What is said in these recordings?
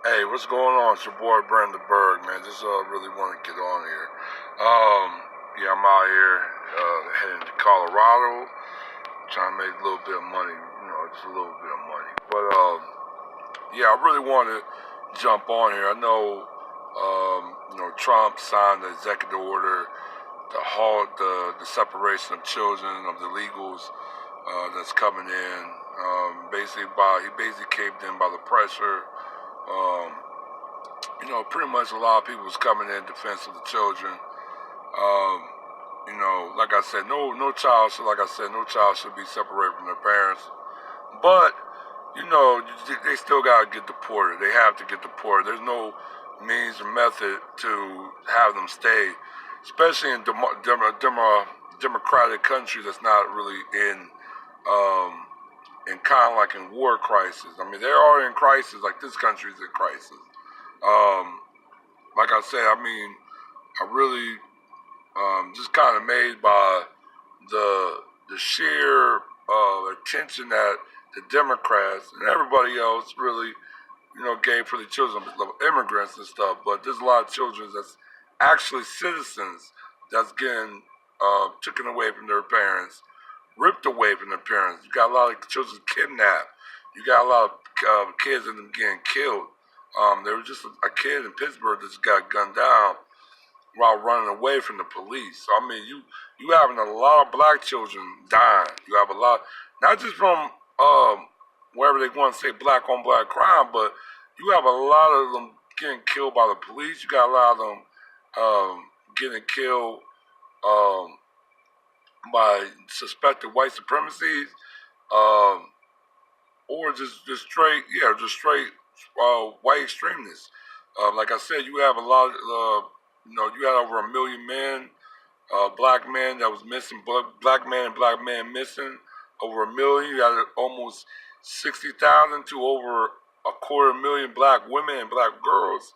Hey, what's going on? It's your boy Brandon Berg, man. Just really want to get on here. Um, yeah, I'm out here heading to Colorado, trying to make a little bit of money, just a little bit of money. But yeah, I really want to jump on here. I know, Trump signed the executive order to halt the separation of children of the illegals that's coming in. He basically caved in by the pressure. Um, pretty much a lot of people was coming in defense of the children. Um, like I said, no child should be separated from their parents. But they still gotta get deported. They have to get deported. There's no means or method to have them stay, especially in democratic countries that's not really um, in kind of like in war crisis. I mean, they are in crisis. Like this country's in crisis. Um, like I said, I really just kind of made by the sheer attention that the Democrats and everybody else really, gave for the children of immigrants and stuff. But there's a lot of children that's actually citizens that's getting taken away from their parents, ripped away from their parents. You got a lot of children kidnapped. You got a lot of kids in them getting killed. There was just a kid in Pittsburgh that just got gunned down while running away from the police. So, you having a lot of black children dying. You have a lot, not just from wherever they want to say black on black crime, but you have a lot of them getting killed by the police. You got a lot of them getting killed um, by suspected white supremacies, um, or just straight white extremists. Like I said, you have a lot. You had over 1 million men, black men that was missing, black man and black man missing, over 1 million. You had almost 60,000 to over 250,000 black women and black girls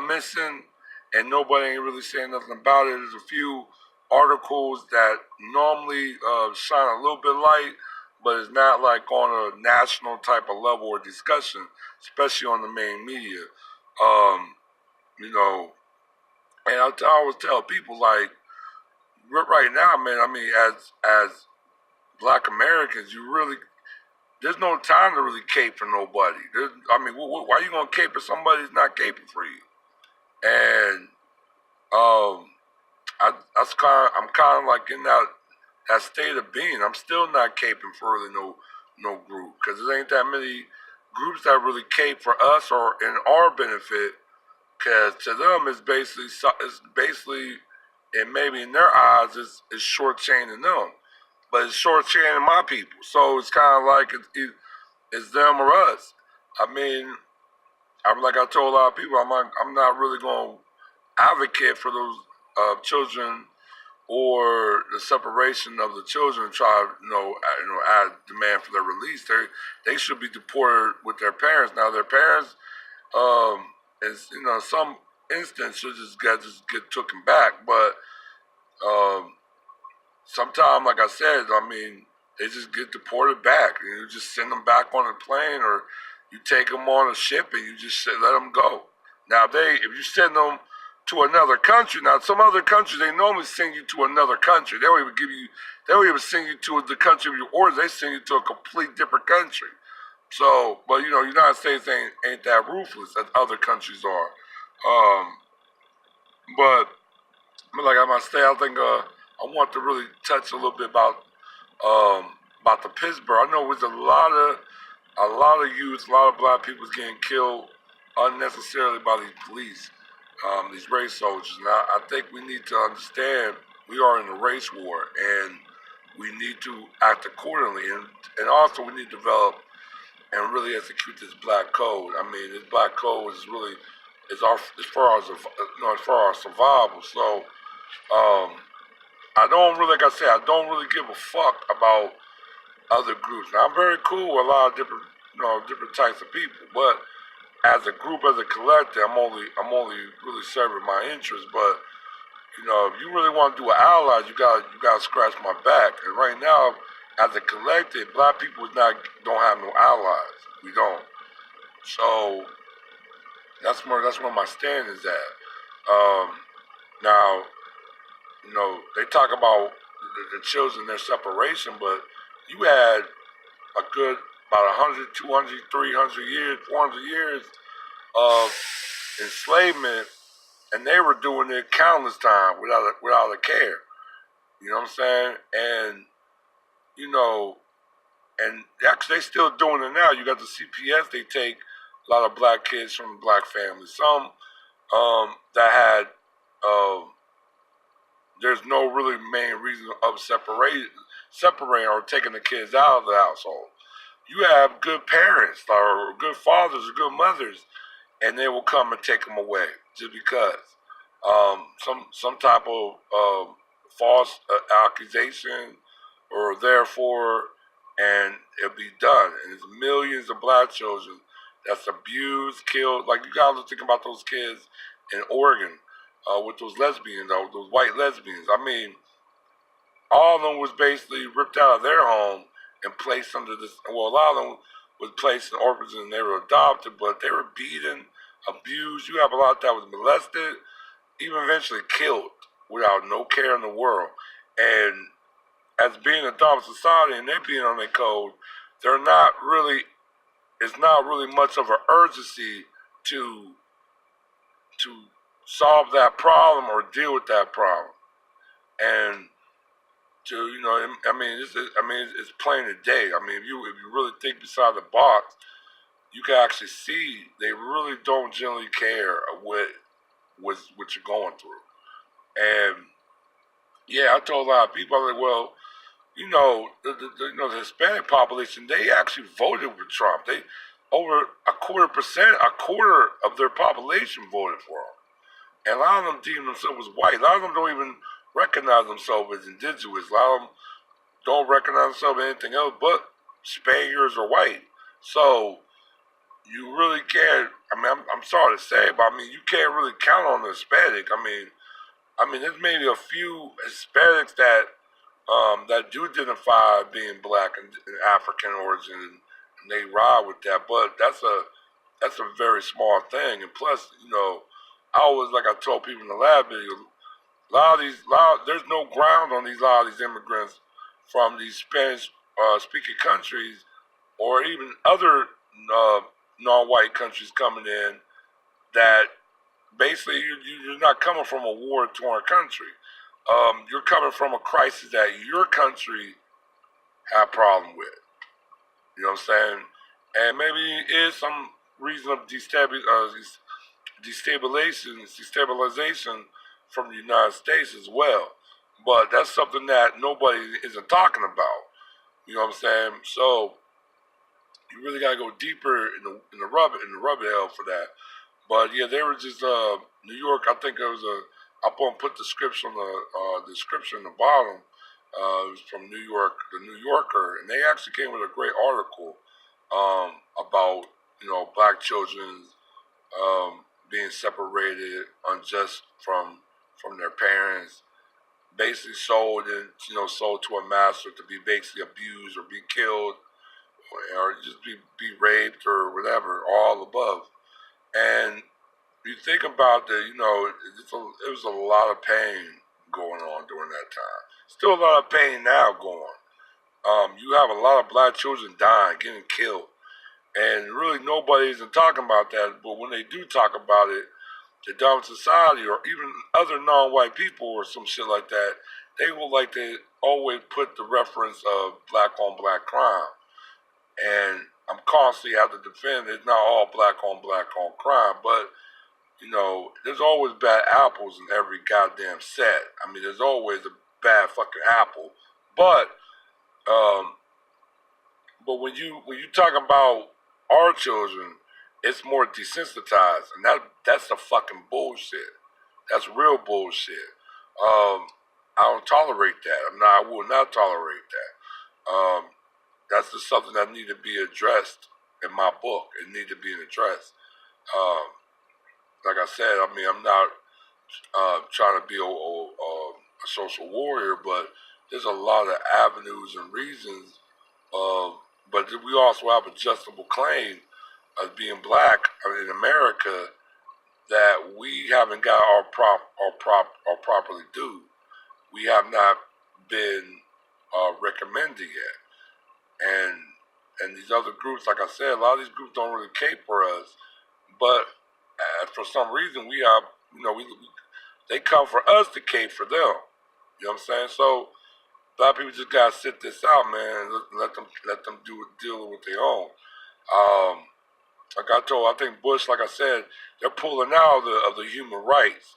missing, and nobody ain't really saying nothing about it. There's a few articles that normally shine a little bit light, but it's not like on a national type of level or discussion, especially on the main media. Um, you know, and I always tell people like right now, man. As Black Americans, you really there's no time to really cape for nobody. Why are you gonna cape for somebody who's not caping for you? And I'm kind of like in that state of being. I'm still not caping for really no group because there ain't that many groups that really cape for us or in our benefit. Because to them, it's basically, and maybe in their eyes, it's shortchanging them, but it's shortchanging my people. So it's kind of like it's them or us. I mean, I'm like I told a lot of people, I'm not really going to advocate for those children or the separation of the children. Try add demand for their release. They should be deported with their parents. Now their parents, um, is some instance should just get taken back, but um, sometimes, like I said, they just get deported back. You just send them back on a plane, or you take them on a ship and you just let them go. Now, if you send them to another country, now some other countries they normally send you to another country. They don't even send you to the country of your origin. They send you to a complete different country. So, but United States ain't that ruthless as other countries are. Um, but like I must say, I think I want to really touch a little bit about the Pittsburgh. I know there's a lot of youth, a lot of black people getting killed unnecessarily by these police, these race soldiers. And I think we need to understand we are in a race war, and we need to act accordingly. And also we need to develop and really execute this black code. This black code is our as far as for our survival. So I don't really, like I said, I don't really give a fuck about other groups. Now, I'm very cool with a lot of different types of people, but as a group, as a collective, I'm only really serving my interests. But if you really want to do an allies, you got to scratch my back. And right now, as a collective, black people don't have no allies. We don't. So That's where my stand is at. Now, they talk about the children, their separation, but you had a good about 100, 200, 300 years, 400 years of enslavement, and they were doing it countless time without a care. You know what I'm saying? And you know, and actually they still doing it now. You got the CPS. They take a lot of black kids from black families. Some that had uh, there's no really main reason of separating or taking the kids out of the household. You have good parents or good fathers or good mothers, and they will come and take them away just because some type of false accusation or therefore, and it'll be done. And there's millions of black children that's abused, killed. Like you gotta think about those kids in Oregon with those lesbians, those white lesbians. I mean, all of them was basically ripped out of their home and placed under this. Well, a lot of them was placed in orphans and they were adopted, but they were beaten, abused. You have a lot that was molested, even eventually killed without no care in the world. And as being a dominant society and they being on their code, they're not really. It's not really much of an urgency to to solve that problem or deal with that problem. And to it's plain as day. I mean, if you really think beside the box, you can actually see they really don't generally care what you're going through. And yeah, I told a lot of people, I'm like, well, the Hispanic population, they actually voted with Trump. They over a quarter of their population voted for him. And a lot of them deem themselves as white. A lot of them don't even recognize themselves as indigenous. A lot of them don't recognize themselves as anything else but Spaniards or white. So you really can't. I mean, I'm sorry to say, but I mean, you can't really count on the Hispanic. I mean, there's maybe a few Hispanics that do identify being black and African origin, and they ride with that. But that's a very small thing. And plus, I always, like I told people in the lab video, there's no ground on a lot of these immigrants from these Spanish speaking countries or even other non-white countries coming in that basically you're not coming from a war-torn country. You're coming from a crisis that your country had a problem with. You know what I'm saying? And maybe it is some reason of destabilization from the United States as well. But that's something that nobody isn't talking about. You know what I'm saying? So you really gotta go deeper in the rubber hell for that. But yeah, they were just New York. I think it was I'm gonna put the description on the description in the bottom. It was from New York, the New Yorker, and they actually came with a great article about black children being separated unjust from their parents, basically sold to a master to be basically abused or be killed or just be raped or whatever, all above. And you think about it was a lot of pain going on during that time. Still a lot of pain now going. You have a lot of black children dying, getting killed, and really nobody isn't talking about that. But when they do talk about it, the dominant society or even other non-white people or some shit like that, they will like to always put the reference of black on black crime. And I'm constantly have to defend it's not all black on crime, but there's always bad apples in every goddamn set. I mean, there's always a bad fucking apple. But um, but when you talk about our children, it's more desensitized, and that's the fucking bullshit. That's real bullshit. I don't tolerate that. I will not tolerate that. That's just something that need to be addressed in my book. It need to be addressed. Um, like I said, I mean, I'm not trying to be a social warrior, but there's a lot of avenues and reasons. But we also have a justifiable claim of being black in America that we haven't got our properly due. We have not been recommended yet, and these other groups, like I said, a lot of these groups don't really cape for us, but for some reason we have, they come for us to cape for them. You know what I'm saying? So a lot of people just gotta sit this out, man. And let them deal with their own. Um, like I told, I think Bush, like I said, they're pulling out of the human rights.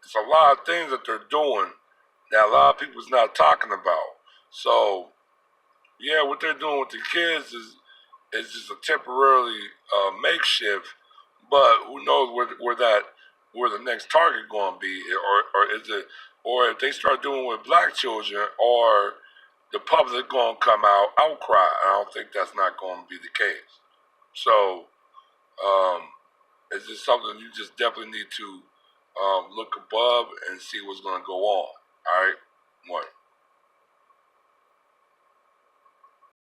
It's a lot of things that they're doing that a lot of people's not talking about. So yeah, what they're doing with the kids is just a temporarily makeshift, but who knows where the next target going to be, or is it, or if they start doing with black children, or the public going to come out outcry. I don't think that's not going to be the case. So um, it's just something you just definitely need to look above and see what's going to go on. All right, one.